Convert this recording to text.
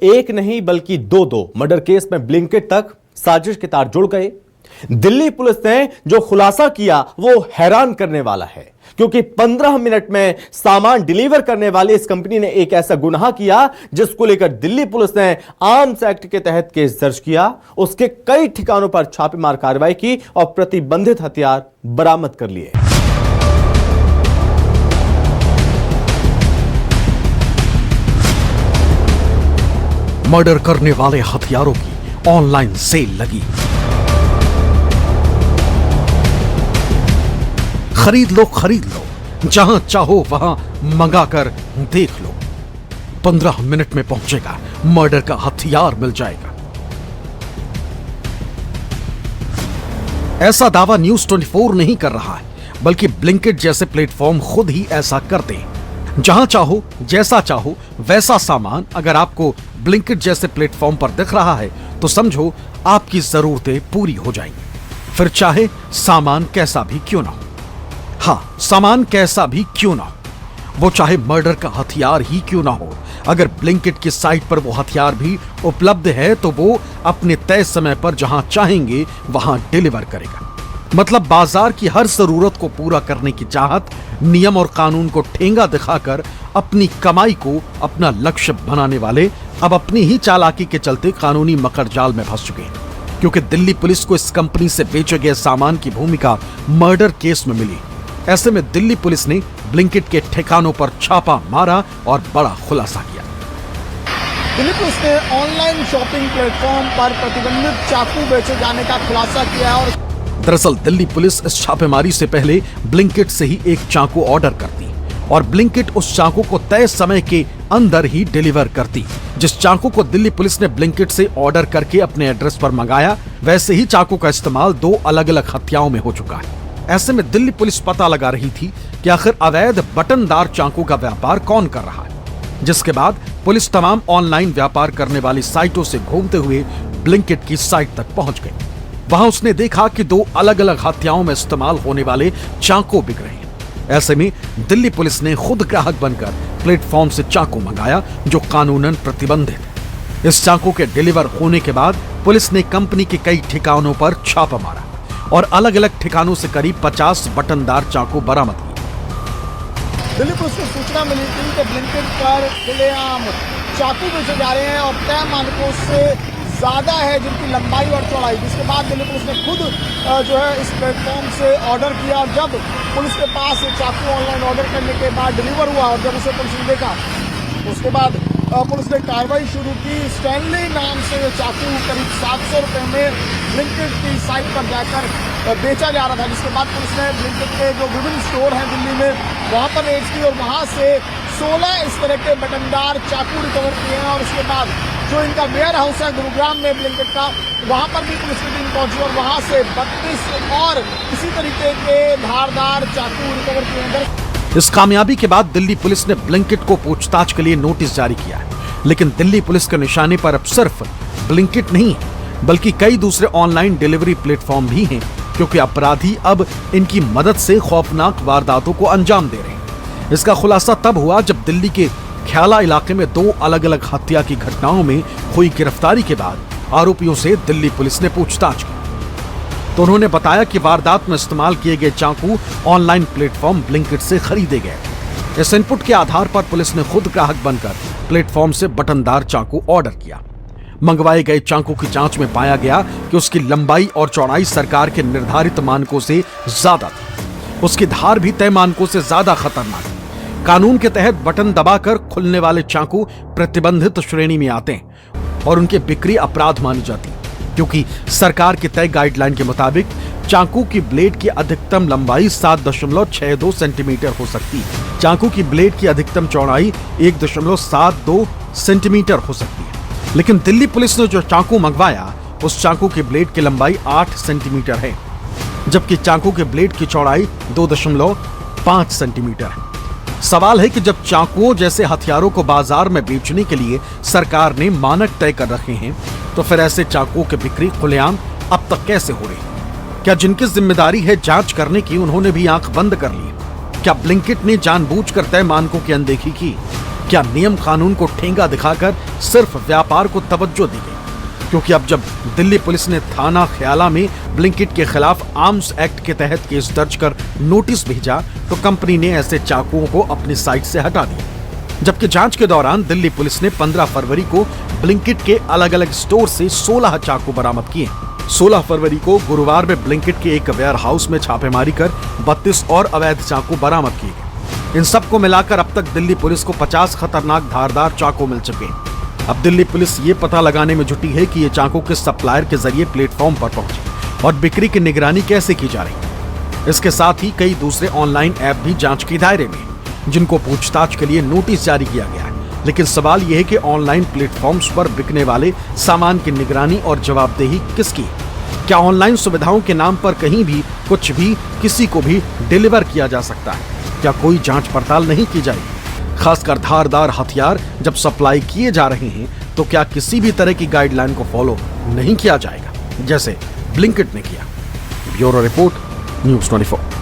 एक नहीं बल्कि दो मर्डर केस में ब्लिंकिट तक साजिश के तार जुड़ गए। दिल्ली पुलिस ने जो खुलासा किया वो हैरान करने वाला है, क्योंकि 15 मिनट में सामान डिलीवर करने वाली इस कंपनी ने एक ऐसा गुनाह किया जिसको लेकर दिल्ली पुलिस ने आर्म्स एक्ट के तहत केस दर्ज किया, उसके कई ठिकानों पर छापेमार कार्रवाई की और प्रतिबंधित हथियार बरामद कर लिए। मर्डर करने वाले हथियारों की ऑनलाइन सेल लगी। खरीद लो, जहां चाहो वहां मंगाकर देख लो। 15 मिनट में पहुंचेगा, मर्डर का हथियार मिल जाएगा। ऐसा दावा न्यूज 24 नहीं कर रहा है, बल्कि ब्लिंकिट जैसे प्लेटफॉर्म खुद ही ऐसा करते हैं। जहां चाहो, जैसा चाहो वैसा सामान अगर आपको ब्लिंकिट जैसे प्लेटफॉर्म पर दिख रहा है तो समझो आपकी जरूरतें पूरी हो जाएंगी, फिर चाहे सामान कैसा भी क्यों ना हो। हाँ, सामान कैसा भी क्यों ना हो, वो चाहे मर्डर का हथियार ही क्यों ना हो, अगर ब्लिंकिट की साइट पर वो हथियार भी उपलब्ध है तो वो अपने तय समय पर जहां चाहेंगे वहां डिलीवर करेगा। मतलब बाजार की हर जरूरत को पूरा करने की चाहत, नियम और कानून को ठेंगा दिखाकर अपनी कमाई को अपना लक्ष्य बनाने वाले अब अपनी ही चालाकी के चलते कानूनी मकड़जाल में फंस चुके हैं, क्योंकि दिल्ली पुलिस को इस कंपनी से बेचे गए सामान की भूमिका मर्डर केस में मिली। ऐसे में दिल्ली पुलिस ने ब्लिंकिट के ठिकानों पर छापा मारा और बड़ा खुलासा किया। दिल्ली पुलिस ने ऑनलाइन शॉपिंग प्लेटफॉर्म पर प्रतिबंधित चाकू बेचे जाने का खुलासा किया और दरअसल दिल्ली पुलिस इस छापेमारी से पहले ब्लिंकिट से ही एक चाकू ऑर्डर करती और ब्लिंकिट उस चाकू को तय समय के अंदर ही डिलीवर करती। जिस चाकू को दिल्ली पुलिस ने ब्लिंकिट से ऑर्डर करके अपने एड्रेस पर मंगाया, वैसे ही चाकू का इस्तेमाल 2 अलग-अलग हत्याओं में हो चुका है। ऐसे में दिल्ली पुलिस पता लगा रही थी कि आखिर अवैध बटनदार चाकू का व्यापार कौन कर रहा है, जिसके बाद पुलिस तमाम ऑनलाइन व्यापार करने वाली साइटों से घूमते हुए ब्लिंकिट की साइट तक पहुंच गई। वहां उसने देखा कि 2 अलग-अलग हत्याओं में इस्तेमाल होने वाले चाकू बिक रहे हैं। ऐसे में दिल्ली पुलिस ने खुद ग्राहक बनकर प्लेटफॉर्म से चाकू मंगाया जो कानूनन प्रतिबंधित है। इस चाकू के डिलीवर होने के बाद पुलिस ने कंपनी के कई ठिकानों पर छापा मारा और अलग-अलग ठिकानों से करीब 50 बटनदार चाकू बरामद किए। दिल्ली पुलिस को सूचना मिली थी कि ब्लिंकिट पर खुलेआम चाकू बेचे जा रहे हैं और तय मानकों से ज़्यादा है जिनकी लंबाई और चौड़ाई, जिसके बाद दिल्ली पुलिस ने खुद जो है इस प्लेटफॉर्म से ऑर्डर किया और जब पुलिस के पास चाकू ऑनलाइन ऑर्डर करने के बाद डिलीवर हुआ और जब उसे पुलिस ने देखा उसके बाद पुलिस ने कार्रवाई शुरू की। स्टैनली नाम से ये चाकू करीब 700 रुपये में ब्लिंकिट की साइट पर जाकर बेचा जा रहा था, जिसके बाद पुलिस ने ब्लिंकिट के जो विभिन्न स्टोर हैं दिल्ली में वहाँ पर रेड की और वहाँ से 16 इस तरह के बटनदार चाकू रिकवर किए हैं और उसके बाद जो इनका वेयर हाउस है गुरुग्राम में ब्लिंकिट का, वहाँ पर भी पुलिस की टीम पहुंची और वहाँ से 32 और इसी तरीके के धारदार चाकू रिकवर किए हैं। इस कामयाबी के बाद दिल्ली पुलिस ने ब्लिंकिट को पूछताछ के लिए नोटिस जारी किया है, लेकिन दिल्ली पुलिस के निशाने पर अब सिर्फ ब्लिंकिट नहीं है बल्कि कई दूसरे ऑनलाइन डिलीवरी प्लेटफॉर्म भी हैं, क्योंकि अपराधी अब इनकी मदद से खौफनाक वारदातों को अंजाम दे रहे हैं। इसका खुलासा तब हुआ जब दिल्ली के ख्याला इलाके में 2 अलग-अलग हत्या की घटनाओं में हुई गिरफ्तारी के बाद आरोपियों से दिल्ली पुलिस ने पूछताछ की तो उन्होंने बताया कि वारदात में इस्तेमाल किए गए चाकू ऑनलाइन प्लेटफॉर्म ब्लिंकिट से खरीदे गए। इस इनपुट के आधार पर पुलिस ने खुद ग्राहक बनकर प्लेटफॉर्म से बटनदार चाकू ऑर्डर किया। मंगवाए गए चाकू की जांच में पाया गया कि उसकी लंबाई और चौड़ाई सरकार के निर्धारित मानकों से ज्यादा थी। उसकी धार भी तय मानकों से ज्यादा खतरनाक है। कानून के तहत बटन दबाकर खुलने वाले चाकू प्रतिबंधित श्रेणी में आते हैं और उनकी बिक्री अपराध मानी जाती है, क्योंकि सरकार के तय गाइडलाइन के मुताबिक चाकू की ब्लेड की अधिकतम लंबाई 7.62 सेंटीमीटर हो सकती है। चाकू की ब्लेड की अधिकतम चौड़ाई 1.72 सेंटीमीटर हो सकती है। लेकिन दिल्ली पुलिस ने जो चाकू मंगवाया उस चाकू की ब्लेड की लंबाई 8 सेंटीमीटर है, जबकि चाकू के ब्लेड की चौड़ाई 2.5 सेंटीमीटर है। सवाल है कि जब चाकुओं जैसे हथियारों को बाजार में बेचने के लिए सरकार ने मानक तय कर रखे हैं, तो फिर ऐसे चाकुओं की बिक्री खुलेआम अब तक कैसे हो रही? क्या जिनकी जिम्मेदारी है जांच करने की उन्होंने भी आंख बंद कर ली? क्या ब्लिंकिट ने जानबूझकर तय मानकों की अनदेखी की? क्या नियम कानून को ठेंगा दिखाकर सिर्फ व्यापार को तवज्जो दी गई? क्योंकि अब जब दिल्ली पुलिस ने थाना ख्याला में ब्लिंकिट के खिलाफ आर्म्स एक्ट के तहत केस दर्ज कर नोटिस भेजा तो कंपनी ने ऐसे चाकुओं को अपनी साइट से हटा दिया। जबकि जांच के दौरान दिल्ली पुलिस ने 15 फरवरी को ब्लिंकिट के अलग अलग स्टोर से 16 चाकू बरामद किए। 16 फरवरी को गुरुवार में ब्लिंकिट के एक वेयर हाउस में छापेमारी कर 32 और अवैध चाकू बरामद किए गए। इन सबको मिलाकर अब तक दिल्ली पुलिस को 50 खतरनाक धारदार चाकू मिल चुके हैं। अब दिल्ली पुलिस ये पता लगाने में जुटी है कि ये चाकू किस सप्लायर के जरिए प्लेटफॉर्म पर पहुंचे और बिक्री की निगरानी कैसे की जा रही है। इसके साथ ही कई दूसरे ऑनलाइन ऐप भी जांच के दायरे में, जिनको पूछताछ के लिए नोटिस जारी किया गया है। लेकिन सवाल यह है कि ऑनलाइन प्लेटफॉर्म्स पर बिकने वाले सामान की निगरानी और जवाबदेही किसकी? क्या ऑनलाइन सुविधाओं के नाम पर कहीं भी कुछ भी किसी को भी डिलीवर किया जा सकता है? क्या कोई जांच पड़ताल नहीं की जाएगी? खासकर धारदार हथियार जब सप्लाई किए जा रहे हैं तो क्या किसी भी तरह की गाइडलाइन को फॉलो नहीं किया जाएगा, जैसे ब्लिंकिट ने किया? Bureau report, news 24।